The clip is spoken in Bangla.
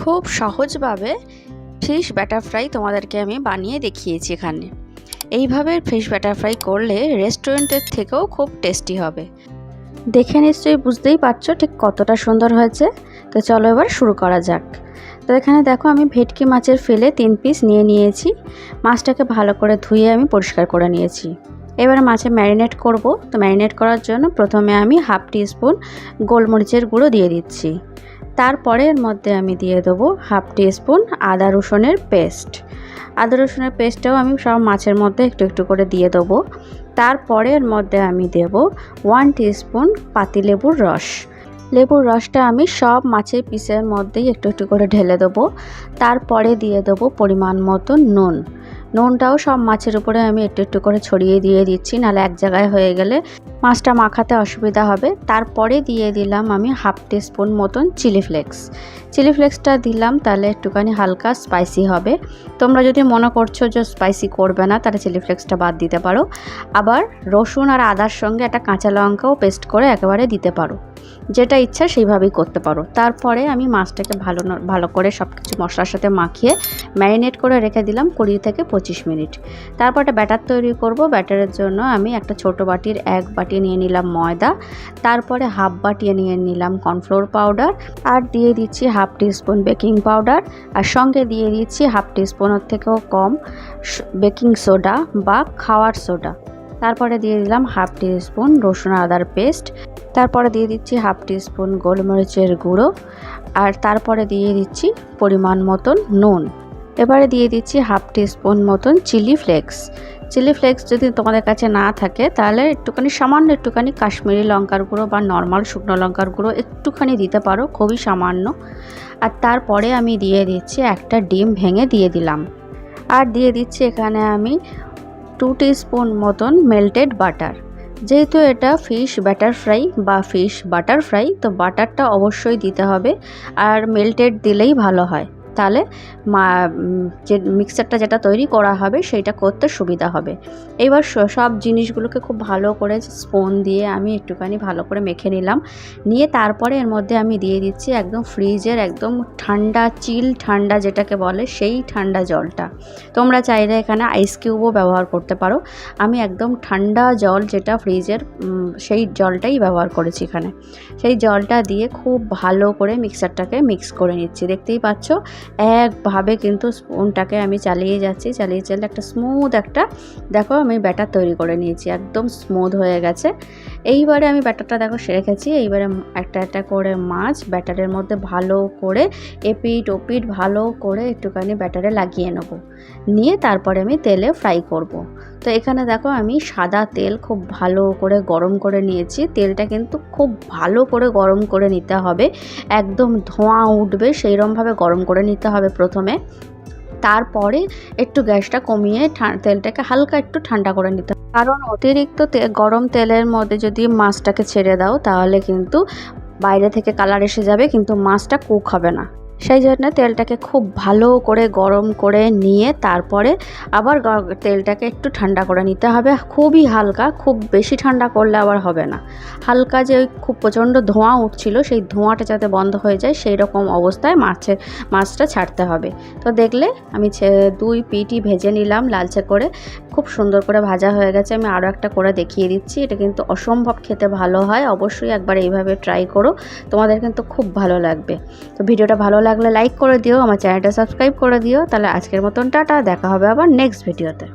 খুব সহজভাবে ফিশ ব্যাটার ফ্রাই তোমাদেরকে আমি বানিয়ে দেখিয়েছি এখানে। এইভাবে ফিশ ব্যাটার ফ্রাই করলে রেস্টুরেন্টের থেকেও খুব টেস্টি হবে। দেখে নিশ্চয়ই বুঝতেই পারছো ঠিক কতটা সুন্দর হয়েছে। তো চলো এবার শুরু করা যাক। তো এখানে দেখো আমি ভেটকি মাছের ফিলে 3 পিস নিয়ে নিয়েছি। মাছটাকে ভালো করে ধুয়ে আমি পরিষ্কার করে নিয়েছি। এবার মাছে ম্যারিনেট করব। তো ম্যারিনেট করার জন্য প্রথমে আমি হাফ টিস্পুন গোলমরিচের গুঁড়ো দিয়ে দিচ্ছি। তারপরে এর মধ্যে আমি দিয়ে দেবো হাফ টিস্পুন আদা রসুনের পেস্ট। আদা রসুনের পেস্টটাও আমি সব মাছের মধ্যে একটু একটু করে দিয়ে দেবো। তারপরে এর মধ্যে আমি দেব 1 টিস্পুন পাতিলেবুর রস। লেবুর রসটা আমি সব মাছের পিসের মধ্যেই একটু একটু করে ঢেলে দেবো। তারপরে দিয়ে দেবো পরিমাণ মতো নুন। নুনটাও সব মাছের উপরে আমি একটু একটু করে ছড়িয়ে দিয়ে দিচ্ছি, নাহলে এক জায়গায় হয়ে গেলে মাছটা মাখাতে অসুবিধা হবে। তারপরে দিয়ে দিলাম আমি হাফ টিস্পুন মতন চিলি ফ্লেক্স। চিলি ফ্লেক্সটা দিলাম তাহলে একটুখানি হালকা স্পাইসি হবে। তোমরা যদি মনে করছো যে স্পাইসি করবে না তাহলে চিলি ফ্লেক্সটা বাদ দিতে পারো। আবার রসুন আর আদার সঙ্গে একটা কাঁচা লঙ্কাও পেস্ট করে একেবারে দিতে পারো, যেটা ইচ্ছা সেইভাবেই করতে পারো। তারপরে আমি মাছটাকে ভালো করে সব কিছু মশলার সাথে মাখিয়ে ম্যারিনেট করে রেখে দিলাম 20 থেকে 25 মিনিট। তারপর একটা ব্যাটার তৈরি করব। ব্যাটারের জন্য আমি একটা ছোট বাটির 1 বাটি নিয়ে নিলাম ময়দা, তারপরে হাফ বাটি নিয়ে নিলাম কর্নফ্লোর পাউডার, আর দিয়ে দিচ্ছি হাফ টিস্পুন বেকিং পাউডার, আর সঙ্গে দিয়ে দিচ্ছি হাফ টিস্পুনের থেকেও কম বেকিং সোডা বা খাওয়ার সোডা। তারপরে দিয়ে দিলাম হাফ টিস্পুন রসুন আদার পেস্ট, তারপরে দিয়ে দিচ্ছি হাফ টিস্পুন গোলমরিচের গুঁড়ো, আর তারপরে দিয়ে দিচ্ছি পরিমাণ মতন নুন। এবারে দিয়ে দিচ্ছি হাফ টিস্পুন মতন চিলি ফ্লেক্স। চিলি ফ্লেক্স যদি তোমাদের কাছে না থাকে তাহলে সামান্য একটুখানি কাশ্মীরি লঙ্কার গুঁড়ো বা নর্মাল শুকনো লঙ্কার গুঁড়ো একটুখানি দিতে পারো, খুবই সামান্য। আর তারপরে আমি দিয়ে দিচ্ছি একটা ডিম ভেঙে দিয়ে দিলাম, আর দিয়ে দিচ্ছি এখানে আমি 2 টিস্পুন মতন মেল্টেড বাটার। যেহেতু এটা ফিশ ব্যাটার ফ্রাই বা ফিশ বাটার ফ্রাই, তো বাটারটা অবশ্যই দিতে হবে, আর মেল্টেড দিলেই ভালো হয়। তাহলে যে মিক্সারটা যেটা তৈরি করা হবে সেইটা করতে সুবিধা হবে। এবার সব জিনিসগুলোকে খুব ভালো করে স্পুন দিয়ে আমি একটুখানি ভালো করে মেখে নিলাম। নিয়ে তারপরে এর মধ্যে আমি দিয়ে দিচ্ছি একদম ফ্রিজের একদম ঠান্ডা চিল ঠান্ডা যেটাকে বলে সেই ঠান্ডা জলটা। তোমরা চাইলে এখানে আইস কিউবও ব্যবহার করতে পারো। আমি একদম ঠান্ডা জল যেটা ফ্রিজের সেই জলটাই ব্যবহার করেছি এখানে। সেই জলটা দিয়ে খুব ভালো করে মিক্সারটাকে মিক্স করে নিচ্ছি। দেখতেই পাচ্ছ একভাবে কিন্তু স্পুনটাকে আমি চালিয়ে যাচ্ছি, চালিয়ে একটা স্মুথ একটা দেখো আমি ব্যাটার তৈরি করে নিয়েছি, একদম স্মুথ হয়ে গেছে। এইবারে আমি ব্যাটারটা দেখো রেখেছি। এইবারে একটা একটা করে মাছ ব্যাটারের মধ্যে ভালো করে এপিট ওপিট ভালো করে একটুখানি ব্যাটারে লাগিয়ে নেব, নিয়ে তারপরে আমি তেলে ফ্রাই করব। তো এখানে দেখো আমি সাদা তেল খুব ভালো করে গরম করে নিয়েছি। তেলটা কিন্তু খুব ভালো করে গরম করে নিতে হবে, একদম ধোঁয়া উঠবে সেইরকমভাবে গরম করে নিতে হবে প্রথমে। তারপরে একটু গ্যাসটা কমিয়ে তেলটাকে হালকা একটু ঠান্ডা করে নিতে হবে, কারণ অতিরিক্ত গরম তেলের মধ্যে যদি মাছটাকে ছেড়ে দাও তাহলে কিন্তু বাইরে থেকে কালার এসে যাবে, কিন্তু মাছটা কুক হবে না। সেই জন্য তেলটাকে খুব ভালো করে গরম করে নিয়ে তারপরে আবার তেলটাকে একটু ঠান্ডা করে নিতে হবে, খুবই হালকা, খুব বেশি ঠান্ডা করলে আবার হবে না। হালকা যে খুব প্রচণ্ড ধোঁয়া উঠছিল সেই ধোঁয়াটা যাতে বন্ধ হয়ে যায় সেই রকম অবস্থায় মাছটা ছাড়তে হবে। তো দেখলে আমি 2 পিঠই ভেজে নিলাম লালচে করে, খুব সুন্দর করে ভাজা হয়ে গেছে। আমি আরও একটা করে দেখিয়ে দিচ্ছি। এটা কিন্তু অসম্ভব খেতে ভালো হয়, অবশ্যই একবার এইভাবে ট্রাই করো, তোমাদের কিন্তু খুব ভালো লাগবে। তো ভিডিওটা ভালো লাগলে লাইক করে দিও, আমার চ্যানেলটা সাবস্ক্রাইব করে দিও। তাহলে আজকের মতন টাটা, দেখা হবে আবার নেক্সট ভিডিওতে।